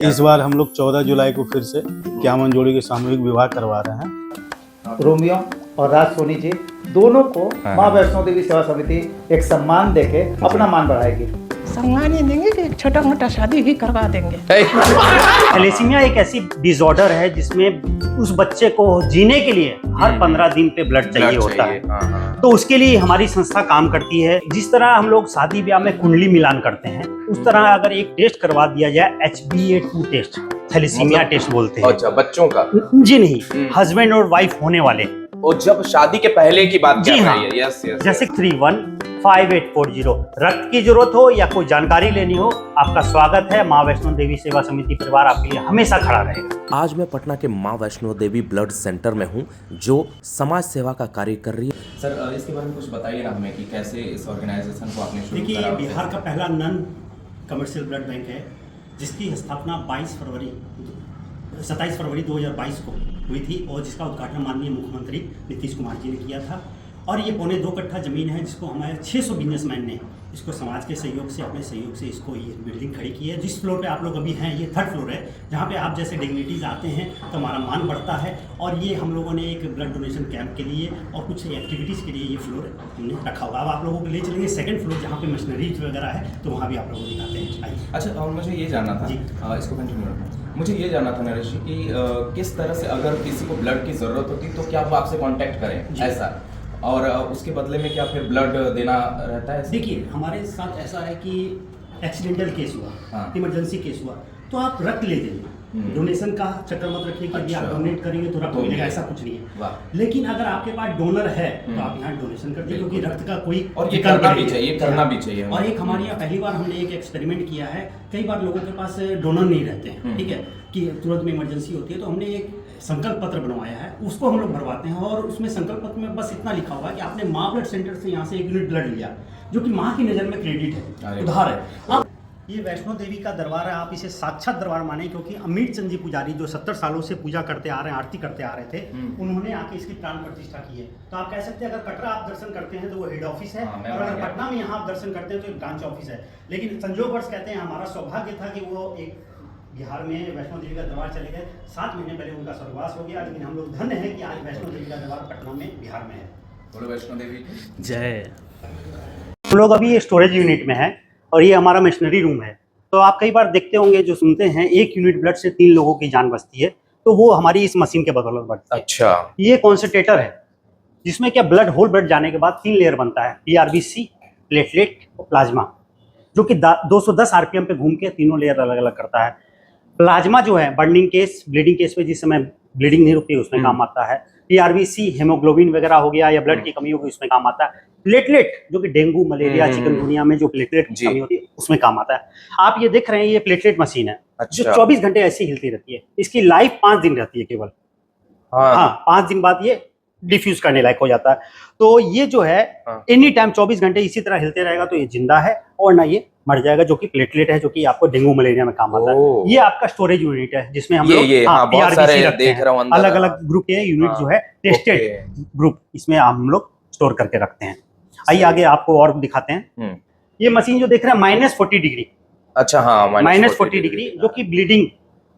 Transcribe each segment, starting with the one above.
इस बार हम लोग 14 जुलाई को फिर से इक्यावन जोड़ी के सामूहिक विवाह करवा रहे हैं। रोमियो और राज सोनी जी दोनों को माँ वैष्णो देवी सेवा समिति एक सम्मान देके अपना मान बढ़ाएगी। सम्मान ही देंगे कि छोटा मोटा शादी भी करवा देंगे। थैलेसीमिया एक ऐसी डिसऑर्डर है जिसमें उस बच्चे को जीने के लिए हर 15 दिन पे ब्लड चाहिए होता है। तो उसके लिए हमारी संस्था काम करती है। जिस तरह हम लोग शादी ब्याह में कुंडली मिलान करते हैं, उस तरह अगर एक टेस्ट करवा दिया जाए HbA2 टेस्ट, थैलेसीमिया टेस्ट बोलते हैं। अच्छा, बच्चों का? जी नहीं, हस्बैंड और वाइफ होने वाले। और जब शादी के पहले की बात जी कर हाँ, रही है। Yes yes. जैसे 315840 रक्त की जरूरत हो या कोई जानकारी लेनी हो, आपका स्वागत है। माँ वैष्णो देवी सेवा समिति परिवार आपके लिए हमेशा खड़ा रहेगा। आज मैं पटना के माँ वैष्णो देवी ब्लड सेंटर में हूँ, जो समाज सेवा का कार्य कर रही है। सर, इसके बारे में कुछ बताइए ना हमें कि कैसे इस ऑर्गेनाइजेशन को आपने शुरू देखिए, करा। ये बिहार का पहला नॉन कमर्शियल ब्लड बैंक है, जिसकी स्थापना 27 फरवरी 2022 को हुई थी और जिसका उद्घाटन माननीय मुख्यमंत्री नीतीश कुमार जी ने किया था। और ये 2.25 कट्ठा ज़मीन है, जिसको हमारे 600 बिजनेसमैन ने इसको समाज के सहयोग से, अपने सहयोग से इसको ये बिल्डिंग खड़ी की है। जिस फ्लोर पे आप लोग अभी हैं, ये 3rd फ्लोर है, जहाँ पे आप जैसे डिग्निटीज़ आते हैं तो हमारा मान बढ़ता है। और ये हम लोगों ने एक ब्लड डोनेशन कैंप के लिए और कुछ एक्टिविटीज़ के लिए ये फ्लोर हमने रखा होगा। अब आप लोगों को ले चलेंगे 2nd फ्लोर, जहाँ पे मशीनरीज वगैरह है, तो वहाँ भी आप लोगों को दिखाते हैं। आइए। अच्छा, और मुझे ये जानना था, इसको कंटिन्यू रखना। मुझे ये जानना था नरेश जी कि किस तरह से अगर किसी को ब्लड की ज़रूरत होती तो क्या वो आपसे कांटेक्ट करें ऐसा, और उसके बदले में क्या फिर ब्लड देना रहता है? देखिए, हमारे साथ ऐसा है कि एक्सीडेंटल केस हुआ, हाँ। इमरजेंसी केस हुआ, तो आप रक्त ले जाइए। डोनेशन का चक्कर मत रखिए कि अभी आप डोनेट करेंगे तो रक्त तो मिलेगा, ऐसा कुछ नहीं है। वाह। लेकिन अगर आपके पास डोनर है तो आप यहाँ डोनेशन कर दीजिए, क्योंकि रक्त का कोई और ये विकल्प करना नहीं भी है। चाहिए, करना भी चाहिए। और एक हमारे यहाँ पहली बार हमने एक एक्सपेरिमेंट किया है। कई बार लोगों के पास डोनर नहीं रहते हैं, ठीक है, कि तुरंत में इमरजेंसी होती है, तो हमने एक संकल्प पत्र बनवाया है, उसको हम लोग भरवाते हैं। और उसमें संकल्प पत्र में बस इतना लिखा हुआ है कि आपने माँ ब्लड सेंटर से यहाँ से 1 यूनिट ब्लड लिया, जो कि माँ की नज़र में क्रेडिट है, उधार है। अब ये वैष्णो देवी का दरबार है, आप इसे साक्षात दरबार माने, क्योंकि अमित चंद जी पुजारी जो 70 सालों से पूजा करते आ रहे हैं, आरती करते आ रहे थे, उन्होंने आके इसकी प्राण प्रतिष्ठा की है। तो आप कह सकते हैं, अगर कटरा आप दर्शन करते हैं तो वो हेड ऑफिस है, हाँ, और अगर पटना में यहाँ आप दर्शन करते हैं तो एक ब्रांच ऑफिस है। लेकिन संजोगवश कहते हैं, हमारा सौभाग्य था कि वो एक बिहार में वैष्णो देवी का दरबार चले गए। 7 महीने पहले उनका स्वर्गवास हो गया, लेकिन हम लोग धन्य हैं कि आज वैष्णो देवी का दरबार पटना में, बिहार में है। बोलो वैष्णो देवी जय। हम लोग अभी स्टोरेज यूनिट में है और ये हमारा मशीनरी रूम है। तो आप कई बार देखते होंगे, जो सुनते हैं, 1 यूनिट ब्लड से 3 लोगों की जान बचती है, तो वो हमारी इस मशीन के बदौलत बढ़ती है। अच्छा, ये कॉन्सेंट्रेटर है, जिसमें क्या ब्लड, होल ब्लड जाने के बाद 3 लेयर बनता है, PRBC, प्लेटलेट और प्लाज्मा, जो कि 210 RPM पे घूम के तीनों लेयर अलग अलग करता है। प्लाज्मा जो है बर्निंग केस, ब्लीडिंग केस में जिस समय ब्लीडिंग नहीं रुकती उसमें काम आता है। PRBC हेमोग्लोबिन वगैरह हो गया या ब्लड की कमी होगी उसमें काम आता है। प्लेटलेट जो कि डेंगू, मलेरिया, चिकनगुनिया में जो प्लेटलेट की कमी होती है उसमें काम आता है। आप ये देख रहे हैं, ये प्लेटलेट मशीन है, जो 24 घंटे ऐसी हिलती रहती है। इसकी लाइफ 5 दिन रहती है केवल। हाँ, 5 दिन बाद ये डिफ्यूज करने लायक हो जाता है। तो ये जो है एनी टाइम 24 घंटे इसी तरह हिलते रहेगा, तो ये जिंदा है और ना ये मर जाएगा, जो कि प्लेटलेट है, जो कि आपको डेंगू मलेरिया में काम आता है। ये आपका स्टोरेज यूनिट है, जिसमें हम लोग बहुत सारे PRBC रखते देख रहा हूं हैं, अंदर। अलग अलग ग्रुप के यूनिट जो है टेस्टेड ग्रुप, इसमें हम लोग स्टोर करके रखते हैं। आइए आगे आपको और दिखाते हैं। ये मशीन जो देख रहे हैं -40 डिग्री। अच्छा, हाँ, -40 डिग्री, जो कि ब्लीडिंग,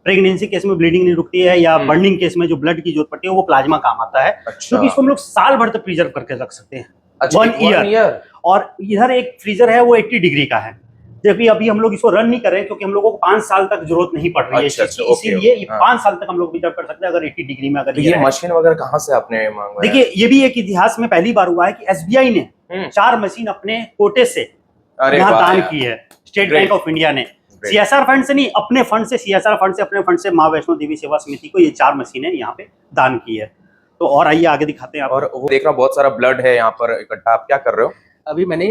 प्रेगनेंसी केस में ब्लीडिंग नहीं रुकती है, या बर्निंग केस में जो ब्लड की जरूरत पड़ती है, वो प्लाज्मा काम आता है। अच्छा। क्योंकि इसको हम लोग साल भर तक प्रिजर्व करके रख सकते हैं। अच्छा, 1 ईयर। और इधर एक फ्रीजर है, वो 80 डिग्री का है, जबकि अभी हम लोग इसको रन नहीं कर रहे हैं, क्योंकि हम लोगों को 5 साल तक जरूरत नहीं पड़ रही है। अच्छा, इसीलिए 5 साल तक हम लोग प्रिजर्व कर सकते हैं, अगर 80 डिग्री में। अगर ये मशीन वगैरह कहाँ से आपने मंगवाया? देखिए, ये भी एक इतिहास में पहली बार हुआ है कि SBI ने 4 मशीन अपने कोटे से यहाँ दान की है। स्टेट बैंक ऑफ इंडिया ने CSR फंड से नहीं, अपने फंड से, CSR फंड से, अपने फंड से माँ वैष्णो देवी सेवा समिति को ये 4 मशीनें यहाँ पे दान की है। तो और आइए आगे दिखाते हैं आप। और वो देख रहा हूं, बहुत सारा ब्लड है यहाँ पर इकट्ठा। आप क्या कर रहे हो? अभी मैंने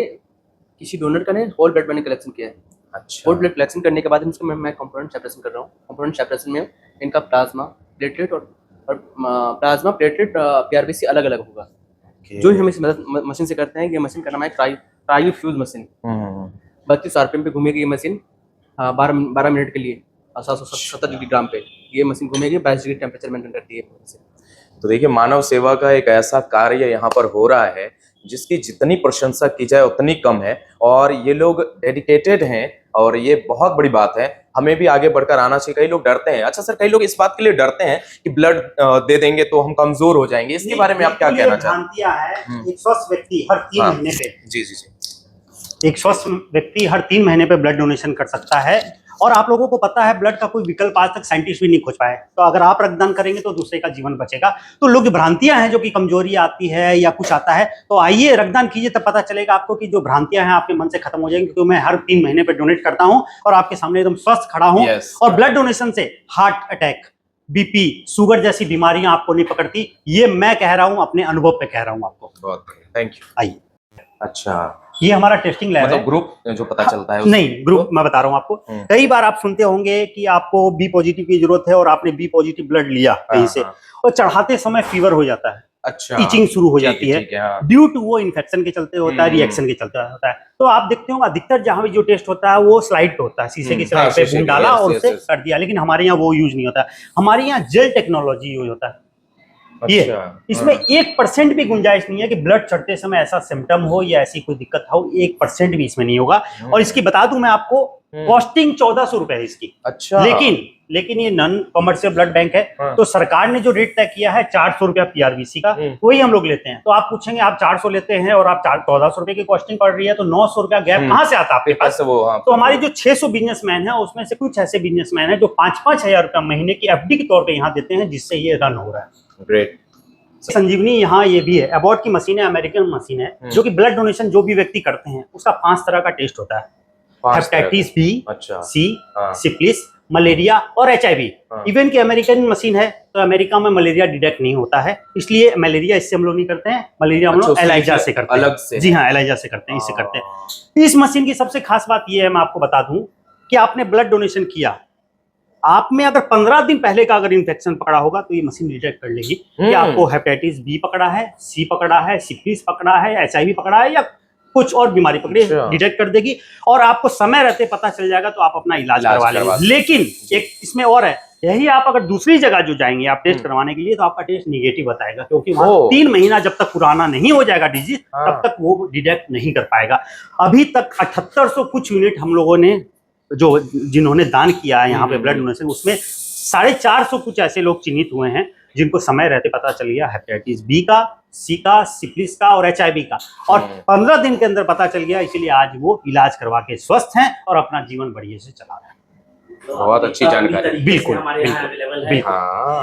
किसी डोनर का होल ब्लड मैंने कलेक्शन किया है। अच्छा, होल ब्लड कलेक्शन करने के बाद इसका मैं कंपोनेंट सेपरेशन कर रहा हूँ। कंपोनेंट सेपरेशन में इनका प्लाज्मा, प्लेटलेट और प्लाज्मा, प्लेटलेट, PRBC अलग अलग होगा। जो हम इस मशीन से करते हैं, ये मशीन का नाम है क्रायोफ्यूज मशीन। 32 RPM पे घूमेगी ये मशीन 12 मिनट के लिए, 770 डिग्री ग्राम पे ये मशीन घूमेगी। 22 डिग्री टेम्परेचर मेंटेन करती है। तो देखिए, मानव सेवा का एक ऐसा कार्य यहाँ पर हो रहा है जिसकी जितनी प्रशंसा की जाए उतनी कम है, और ये लोग डेडिकेटेड हैं, और ये बहुत बड़ी बात है। हमें भी आगे बढ़कर आना चाहिए। कई लोग डरते हैं। अच्छा सर, कई लोग इस बात के लिए डरते हैं कि ब्लड दे देंगे तो हम कमजोर हो जाएंगे, इसके बारे में आप क्या कहना चाहते हैं? भ्रांतियां हैं। एक स्वस्थ व्यक्ति हर 3 हाँ। महीने पे जी जी जी। एक स्वस्थ व्यक्ति हर 3 महीने पे ब्लड डोनेशन कर सकता है। और आप लोगों को पता है ब्लड का कोई विकल्प आज तक साइंटिस्ट भी नहीं खोज पाए। तो अगर आप रक्तदान करेंगे तो दूसरे का जीवन बचेगा। तो लोग भ्रांतियां हैं जो कि कमजोरी आती है या कुछ आता है, तो आइए रक्तदान कीजिए, तब पता चलेगा आपको कि जो भ्रांतियां हैं आपके मन से खत्म हो जाएंगी। तो मैं हर 3 महीने पे डोनेट करता हूं और आपके सामने एकदम स्वस्थ खड़ा हूं। Yes. और ब्लड डोनेशन से हार्ट अटैक, बीपी, शुगर जैसी बीमारियां आपको नहीं पकड़ती। ये मैं कह रहा हूं, अपने अनुभव पे कह रहा हूं आपको। बहुत थैंक यू। आइए, अच्छा, ये हमारा टेस्टिंग लैब है। मतलब ग्रुप जो पता चलता है नहीं, ग्रुप मैं बता रहा हूँ आपको। कई बार आप सुनते होंगे कि आपको बी पॉजिटिव की जरूरत है और आपने बी पॉजिटिव ब्लड लिया कहीं से, और चढ़ाते समय फीवर हो जाता है, अच्छा, टीचिंग शुरू हो जाती है, हाँ। ड्यू टू वो इन्फेक्शन के चलते होता है, रिएक्शन के चलते होता है। तो आप देखते हो अधिकतर जहां भी जो टेस्ट होता है वो स्लाइड पे होता है, शीशे की स्लाइड पे बूंद डाला और उसे कर दिया। लेकिन हमारे यहाँ वो यूज नहीं होता, हमारे यहाँ जेल टेक्नोलॉजी यूज होता है। ये इसमें 1% भी गुंजाइश नहीं है कि ब्लड चढ़ते समय ऐसा सिम्टम हो या ऐसी कोई दिक्कत हो। 1% भी इसमें नहीं होगा। और इसकी बता दूं मैं आपको, कॉस्टिंग 1400 रुपए है इसकी। अच्छा, लेकिन ये नॉन कमर्शियल ब्लड बैंक है। तो सरकार ने जो रेट तय किया है 400 रुपया पीआरबीसी का, वही हम लोग लेते हैं। तो आप पूछेंगे आप 400 लेते हैं और आप 1400 रुपए की कॉस्टिंग पड़ रही है, तो 900 रुपया गैप कहाँ से आता है आपके पास? तो हमारी जो 600 बिजनेसमैन है उसमें से कुछ ऐसे बिजनेसमैन है जो 5-5 हजार रुपया महीने की एफडी के तौर पर यहाँ देते हैं, जिससे ये रन हो रहा है। ग्रेट। संजीवनी यहाँ ये भी है, एबॉट की मशीन है, अमेरिकन मशीन है, जो कि ब्लड डोनेशन जो भी व्यक्ति करते हैं उसका 5 तरह का टेस्ट होता है। हेपेटाइटिस बी, सी, सिफिलिस, मलेरिया और HIV। इवन की अमेरिकन मशीन है, तो अमेरिका में मलेरिया डिटेक्ट नहीं होता है, इसलिए मलेरिया इससे हम लोग नहीं करते हैं। मलेरिया हम लोग एलाइजा से करते हैं, अलग से। जी हाँ, एलाइजा से करते हैं, इससे करते हैं। इस मशीन की सबसे खास बात यह है, मैं आपको बता दूं कि आपने ब्लड डोनेशन किया, आप में अगर 15 दिन पहले का अगर इन्फेक्शन पकड़ा होगा तो ये मशीन डिटेक्ट कर लेगी कि आपको हेपेटाइटिस बी पकड़ा है, सी पकड़ा है, सिफिलिस पकड़ा है, HIV पकड़ा है या कुछ और बीमारी पकड़ी है, डिटेक्ट कर देगी। और आपको समय रहते पता चल जाएगा तो आप अपना इलाज करवा लेंगे। लेकिन एक इसमें और है, यही आप अगर दूसरी जगह जो जाएंगे आप टेस्ट करवाने के लिए, तो आपका टेस्ट निगेटिव बताएगा, क्योंकि वहां 3 महीना जब तक पुराना नहीं हो जाएगा डिजीज, तब तक वो डिटेक्ट नहीं कर पाएगा। अभी तक 7800 कुछ यूनिट हम लोगों ने जिन्होंने दान किया है यहाँ पे ब्लड डोनेशन, उसमें 450 कुछ ऐसे लोग चिन्हित हुए हैं जिनको समय रहते पता चल गया हेपेटाइटिस बी का, सी का, सिफिलिस का और HIV का, और 15 दिन के अंदर पता चल गया। इसीलिए आज वो इलाज करवा के स्वस्थ हैं और अपना जीवन बढ़िया से चला रहे हैं। बहुत अच्छी जानकारी। बिल्कुल, बिल्कुल।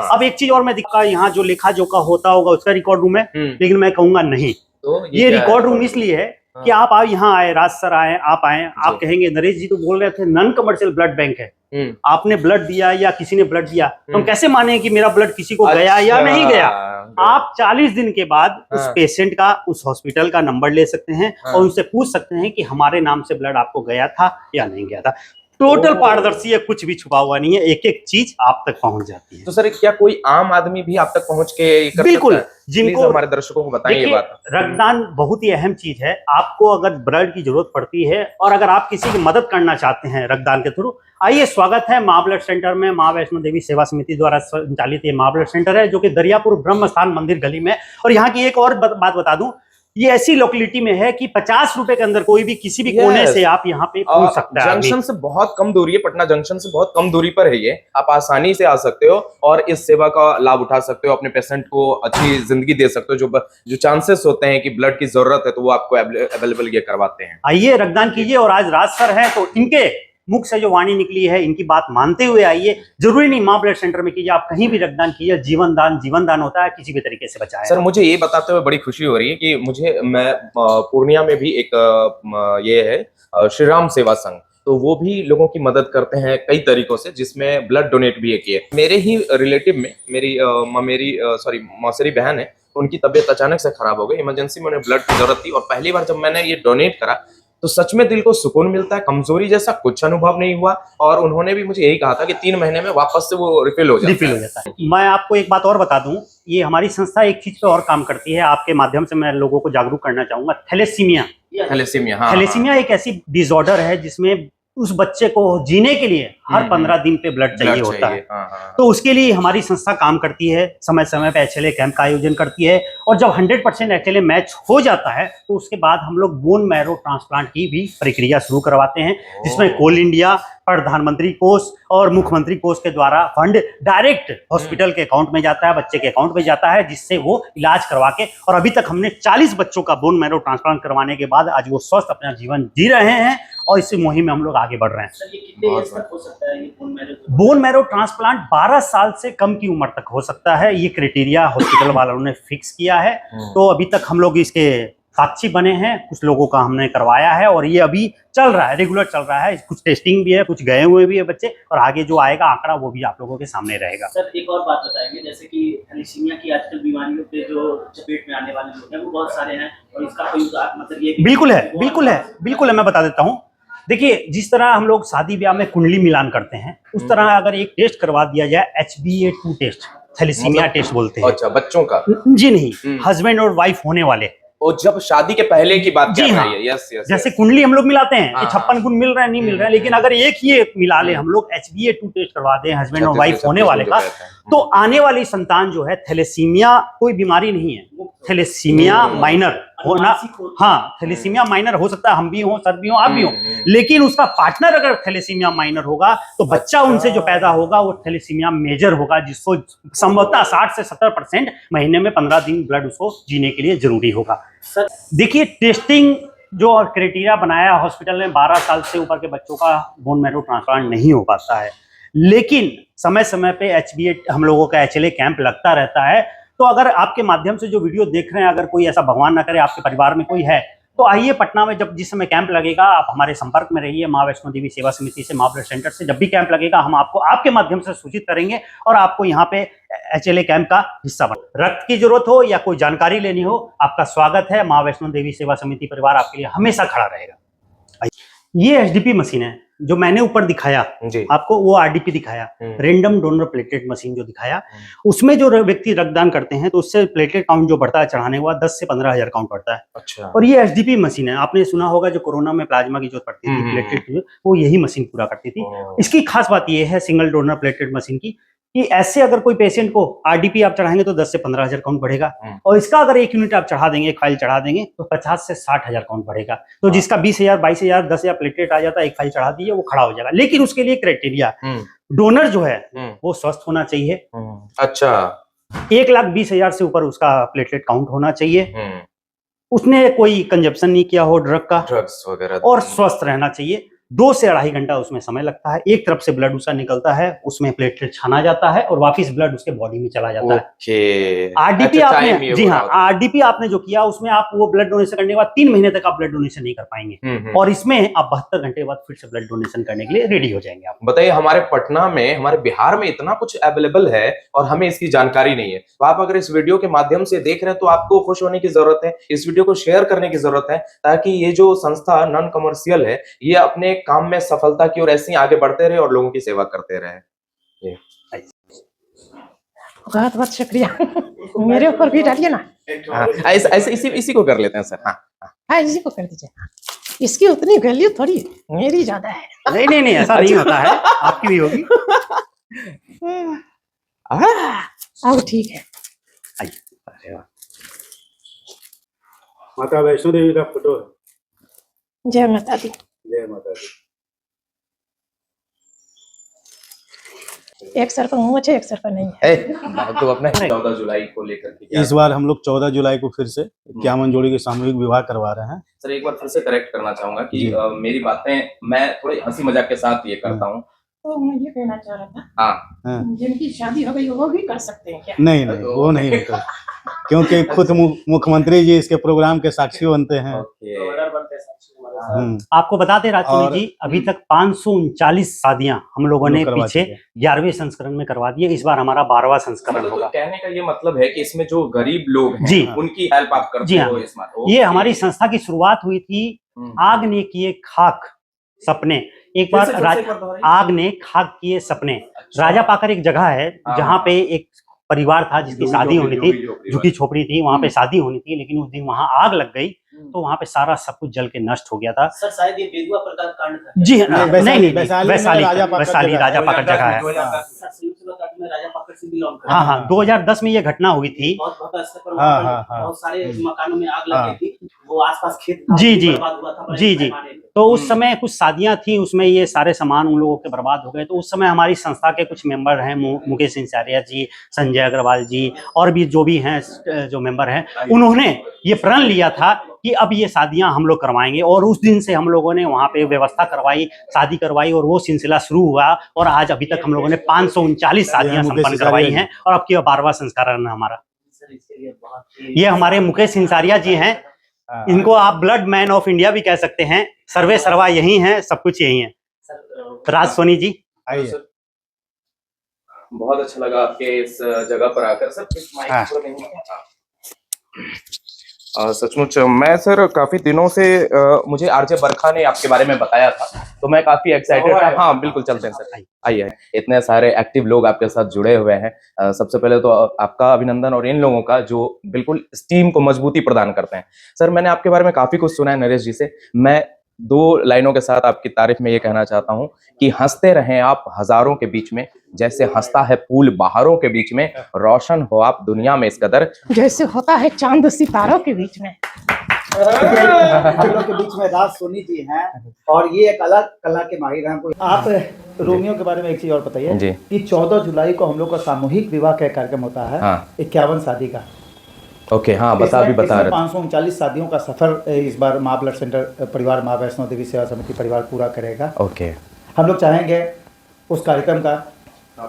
अब एक चीज और मैं दिखा, यहाँ जो लेखा जोखा होता होगा उसका रिकॉर्ड रूम है, लेकिन मैं कहूंगा नहीं, तो ये रिकॉर्ड रूम इसलिए है कि आप यहाँ आए, राज सर आए, आप आए, आप कहेंगे नरेश जी तो बोल रहे थे नॉन कमर्शियल ब्लड बैंक है, आपने ब्लड दिया या किसी ने ब्लड दिया, तो हम कैसे माने कि मेरा ब्लड किसी को गया या नहीं गया? आप 40 दिन के बाद उस पेशेंट का, उस हॉस्पिटल का नंबर ले सकते हैं और उनसे पूछ सकते हैं कि हमारे नाम से ब्लड आपको गया था या नहीं गया था। टोटल पारदर्शी है, कुछ भी छुपा हुआ नहीं है, एक एक चीज आप तक पहुंच जाती है। तो सर क्या कोई आम आदमी भी आप तक पहुंच के कर बिल्कुल, सकता है? जिनको हमारे दर्शकों को बताएं ये बात। रक्तदान बहुत ही अहम चीज है। आपको अगर ब्लड की जरूरत पड़ती है और अगर आप किसी की मदद करना चाहते हैं रक्तदान के थ्रू, आइए, स्वागत है माँ ब्लड सेंटर में। माँ वैष्णो देवी सेवा समिति द्वारा संचालित ये माँ ब्लड सेंटर है, जो कि दरियापुर ब्रह्म स्थान मंदिर गली में। और यहाँ की एक और बात बता दूं, ये ऐसी लोकेलिटी में है कि 50 रुपए के अंदर कोई भी किसी भी कोने से आप यहाँ पे पहुंच सकता है। जंक्शन से बहुत कम दूरी है, पटना जंक्शन से बहुत कम दूरी पर है ये। आप आसानी से आ सकते हो और इस सेवा का लाभ उठा सकते हो, अपने पेशेंट को अच्छी जिंदगी दे सकते हो। जो चांसेस होते हैं कि ब्लड की जरूरत है तो वो आपको अवेलेबल ये करवाते हैं। आइए, रक्तदान कीजिए। और आज राज सर है, तो इनके मुख से जो वाणी निकली है, इनकी बात मानते हुए आइए। जरूरी नहीं माँ ब्लड सेंटर में कीजिए, आप कहीं भी रक्तदान कीजिए। जीवन दान होता है, किसी भी तरीके से बचाएं। सर मुझे ये बताते हुए बड़ी खुशी हो रही है कि मैं पूर्णिया में भी एक ये है श्री राम सेवा संघ, तो वो भी लोगों की मदद करते हैं कई तरीकों से, जिसमें ब्लड डोनेट भी किए। मेरे ही रिलेटिव में मेरी मौसेरी बहन है, उनकी तबीयत अचानक से खराब हो गई, इमरजेंसी में उन्हें ब्लड की जरूरत थी। और पहली बार जब मैंने ये डोनेट करा तो सच में दिल को सुकून मिलता है, कमजोरी जैसा कुछ अनुभव नहीं हुआ। और उन्होंने भी मुझे यही कहा था कि 3 महीने में वापस से वो रिफिल हो जाता है। मैं आपको एक बात और बता दूं, ये हमारी संस्था एक चीज पे और काम करती है, आपके माध्यम से मैं लोगों को जागरूक करना चाहूंगा। थैलेसीमिया हाँ, एक ऐसी डिसऑर्डर है जिसमें उस बच्चे को जीने के लिए हर 15 दिन पे ब्लड चाहिए होता है। तो उसके लिए हमारी संस्था काम करती है, समय समय पे HLA कैंप का आयोजन करती है, और जब 100% HLA मैच हो जाता है तो उसके बाद हम लोग बोन मैरो ट्रांसप्लांट की भी प्रक्रिया शुरू करवाते हैं, जिसमें कोल इंडिया, प्रधानमंत्री कोष और मुख्यमंत्री कोष के द्वारा फंड डायरेक्ट हॉस्पिटल के अकाउंट में जाता है, बच्चे के अकाउंट में जाता है, जिससे वो इलाज करवा के, और अभी तक हमने 40 बच्चों का बोन मैरो ट्रांसप्लांट करवाने के बाद आज वो स्वस्थ अपना जीवन जी रहे हैं, और इस मुहिम में हम लोग आगे बढ़ रहे हैं। सर, ये कितने एज तक हो सकता है ये बोन मैरो ट्रांसप्लांट 12 साल से कम की उम्र तक हो सकता है, ये क्राइटेरिया हॉस्पिटल वालों ने फिक्स किया है। तो अभी तक हम लोग इसके साक्षी बने हैं, कुछ लोगों का हमने करवाया है, और ये अभी चल रहा है, रेगुलर चल रहा है। कुछ टेस्टिंग भी है, कुछ गए हुए भी है बच्चे, और आगे जो आएगा आंकड़ा वो भी आप लोगों के सामने रहेगा। सर, एक और बात बताएंगे, जैसे कि थैलेसीमिया की आजकल बीमारियों पे जो चपेट में आने वाले लोग हैं वो बहुत सारे हैं, और इसका कोई मतलब ये बिल्कुल है, मैं बता देता हूँ। देखिए, जिस तरह हम लोग शादी ब्याह में कुंडली मिलान करते हैं, उस तरह अगर एक टेस्ट करवा दिया जाए, HbA2 टेस्ट, थैलेसीमिया टेस्ट बोलते हैं। अच्छा, बच्चों का? जी नहीं, हस्बैंड और वाइफ होने वाले, और जब शादी के पहले की बात कर रही है। यस, जैसे कुंडली हम लोग मिलाते हैं, ये 56 गुण मिल रहा है, नहीं मिल रहा है, लेकिन अगर एक ही मिला ले हम लोग, HbA2 टेस्ट करवा दें हस्बैंड और वाइफ होने वाले का, तो आने वाली संतान जो है, थैलेसीमिया कोई बीमारी नहीं है, थैलेसीमिया माइनर होना, हाँ, थैलेसीमिया माइनर हो सकता है, हम भी हो, सर भी हो, आप भी हो, लेकिन उसका पार्टनर अगर थैलेसीमिया माइनर होगा तो बच्चा उनसे जो पैदा होगा वो थैलेसीमिया मेजर होगा, जिसको संभवतः 60 से 70% महीने में 15 दिन ब्लड उसको जीने के लिए जरूरी होगा। देखिए, टेस्टिंग जो क्राइटेरिया बनाया हॉस्पिटल ने, 12 साल से ऊपर के बच्चों का बोन मैरो ट्रांसप्लांट नहीं हो पाता है, लेकिन समय समय पे HbA हम लोगों का HLA कैंप लगता रहता है। तो अगर आपके माध्यम से जो वीडियो देख रहे हैं, अगर कोई ऐसा भगवान ना करे आपके परिवार में कोई है, तो आइए पटना में जब जिस समय कैंप लगेगा, आप हमारे संपर्क में रहिए, माँ वैष्णो देवी सेवा समिति से, माँ ब्लड सेंटर से। जब भी कैंप लगेगा हम आपको आपके माध्यम से सूचित करेंगे, और आपको यहाँ पे HLA कैंप का हिस्सा बन। रक्त की जरूरत हो या कोई जानकारी लेनी हो, आपका स्वागत है। माँ वैष्णो देवी सेवा समिति परिवार आपके लिए हमेशा खड़ा रहेगा। ये HDP मशीन है जो मैंने ऊपर दिखाया आपको, वो RDP दिखाया, रैंडम डोनर प्लेटलेट मशीन जो दिखाया, उसमें जो व्यक्ति रक्तदान करते हैं तो उससे प्लेटलेट काउंट जो बढ़ता है चढ़ाने के बाद 10 से 15 हजार काउंट बढ़ता है। अच्छा। और ये HDP मशीन है, आपने सुना होगा जो कोरोना में प्लाज्मा की जरूरत पड़ती थी, प्लेटलेट, वो यही मशीन पूरा करती थी। इसकी खास बात ये है सिंगल डोनर प्लेटलेट मशीन की, कि ऐसे अगर कोई पेशेंट को RDP आप चढ़ाएंगे तो 10 से 15 हजार काउंट बढ़ेगा, और इसका अगर 1 यूनिट आप चढ़ा देंगे, एक फाइल चढ़ा देंगे, तो 50 से 60 हजार काउंट बढ़ेगा। तो जिसका 20,000, 22,000, 10,000 प्लेटलेट आ जाता है, एक फाइल चढ़ा दीजिए, वो खड़ा हो जाएगा। लेकिन उसके लिए क्राइटेरिया, डोनर जो है वो स्वस्थ होना चाहिए। अच्छा। 1,20,000 से ऊपर उसका प्लेटलेट काउंट होना चाहिए, उसने कोई कंजप्शन नहीं किया हो ड्रग्स वगैरह, और स्वस्थ रहना चाहिए। 2 से 2.5 घंटा उसमें समय लगता है। एक तरफ से ब्लड उसका निकलता है, उसमें प्लेटलेट छाना जाता है, और वापस ब्लड उसके बॉडी में चला जाता है। RDP आपने, जी हाँ, RDP आपने जो किया उसमें आप वो ब्लड डोनेशन करने के बाद 3 महीने तक आप ब्लड डोनेशन नहीं कर पाएंगे, और इसमें आप 72 घंटे बाद फिर से ब्लड डोनेशन करने के लिए रेडी हो जाएंगे। आप बताइए, हमारे पटना में, हमारे बिहार में इतना कुछ अवेलेबल है और हमें इसकी जानकारी नहीं है। तो आप अगर इस वीडियो के माध्यम से देख रहे हैं तो आपको खुश होने की जरूरत है, इस वीडियो को शेयर करने की जरूरत है, ताकि ये जो संस्था नॉन कमर्शियल है, ये अपने काम में सफलता की ओर ऐसे ही आगे बढ़ते रहे और लोगों की सेवा करते रहे। बहुत बहुत शुक्रिया। मेरे ऊपर भी डालिए ना। ऐसे इसी को कर लेते हैं सर। हाँ, इसी को कर दीजिए। इसकी उतनी वैल्यू थोड़ी, मेरी ज्यादा है। नहीं, ऐसा नहीं होता है, आपकी भी होगी। अब ठीक है। माता वैष्णो देवी का फोटो है। जय माता दी। जय माता दी। एक सर पर मुँह है, एक सर पर नहीं है। तो अपने 14 जुलाई को लेकर के इस बार हम लोग 14 जुलाई को फिर से 51 जोड़ी के सामूहिक विवाह करवा रहे हैं। सर, एक बार फिर से करेक्ट करना चाहूंगा कि मेरी बातें मैं थोड़ी हंसी मजाक के साथ ये करता हूँ। तो मैं ये कहना चाह रहा था, हाँ, जिनकी शादी हो गई वो भी कर सकते हैं क्या? नहीं, वो नहीं होता, क्योंकि खुद मुख्यमंत्री जी इसके प्रोग्राम के साक्षी बनते हैं। आपको बताते राजकुमार जी, अभी तक 539 शादियां हम लोगों ने पीछे 11वें संस्करण में करवा दी है। इस बार हमारा 12वां संस्करण होगा। कहने का ये मतलब है कि इसमें जो गरीब लोग हैं, जी, उनकी हेल्प आप करते हो इसमें। ये हमारी संस्था की शुरुआत हुई थी आग ने किए खाक सपने। एक बार आग ने खाक किए सपने, राजा पाकर एक जगह है जहाँ पे एक परिवार था जिसकी शादी होनी थी, झुकी झोपड़ी थी, वहां पे शादी होनी थी, लेकिन उस दिन वहां आग लग गई तो वहाँ पे सारा सब कुछ जल के नष्ट हो गया था। सर शायद ये बेगुआ प्रकार कांड था। जी हाँ, वैशाली- नहीं वैशाली में वैशाली राजा पकड़ जगह है। सर संयुक्त कांड में राजा पकड़ से बिलोंग करता हाँ हाँ, 2010 में ये घटना हुई थी। बहुत बहुत स्तर पर हाँ, वहाँ पर हाँ, हाँ। बहुत सारे मकानों में आग लग गई थी, वो आसपास खेत जी, जी। बर्बाद हुआ था बड़े जी, जी। पैमाने पे। तो उस समय कुछ शादियां थी, उसमें ये सारे सामान उन लोगों के बर्बाद हो गए। तो उस समय हमारी संस्था के कुछ मेंबर हैं, मुकेश सिंचारिया जी, संजय अग्रवाल जी और भी जो भी हैं जो मेंबर हैं, उन्होंने ये प्रण लिया था कि अब ये शादियां हम लोग करवाएंगे। और उस दिन से हम लोगों ने वहाँ पे व्यवस्था करवाई, शादी करवाई और वो सिलसिला शुरू हुआ। और आज अभी तक हम लोगों ने 539 शादियां मुकेश संपन्न करवाई सिंचारिया हैं और अब की 12वां संस्करण है हमारा। सर इसके लिए बहुत ही ये हमारे मुकेश सिंचारिया जी हैं, इनको आप ब्लड मैन ऑफ इंडिया भी कह सकते हैं। सर्वे सर्वा यही हैं, सब कुछ यही है। सर राज सोनी जी, आइए। बहुत अच्छा लगा आपके इस जगह पर आकर सर। हाँ। सचमुच मैं सर काफी दिनों से मुझे आरजे बरखा ने आपके बारे में बताया था, तो मैं काफी एक्साइटेड था। हाँ बिल्कुल, चलते हैं सर, आइए। इतने सारे एक्टिव लोग आपके साथ जुड़े हुए हैं। सबसे पहले तो आपका अभिनंदन और इन लोगों का जो बिल्कुल इस टीम को मजबूती प्रदान करते हैं। सर मैंने आपके बारे में काफी कुछ सुना है नरेश जी से। मैं 2 लाइनों के साथ आपकी तारीफ में ये कहना चाहता हूँ कि हंसते रहें आप हजारों के बीच में, जैसे हंसता है फूल बहारों के बीच में, रोशन हो आप दुनिया में इस कदर। जैसे होता है चांद सितारों के बीच में। हम लोग के बीच में राज सोनी जी हैं और ये एक अलग कला के माहिर हैं। आप रोमियो के बारे में एक चीज और जी। बताइए कि 14 जुलाई को हम लोग का सामूहिक विवाह का कार्यक्रम होता है। हाँ। 51 शादी का। ओके, हाँ बता रहे 539 शादियों का सफर इस बार माँ ब्लड सेंटर परिवार माँ वैष्णो देवी सेवा समिति परिवार पूरा करेगा। ओके। हम लोग चाहेंगे उस कार्यक्रम का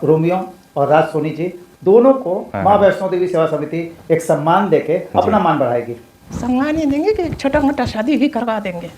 रोमियो और राज सोनी जी दोनों को माँ वैष्णो देवी सेवा समिति एक सम्मान देके अपना मान बढ़ाएगी। सम्मान ही देंगे कि एक छोटा मोटा शादी भी करवा देंगे।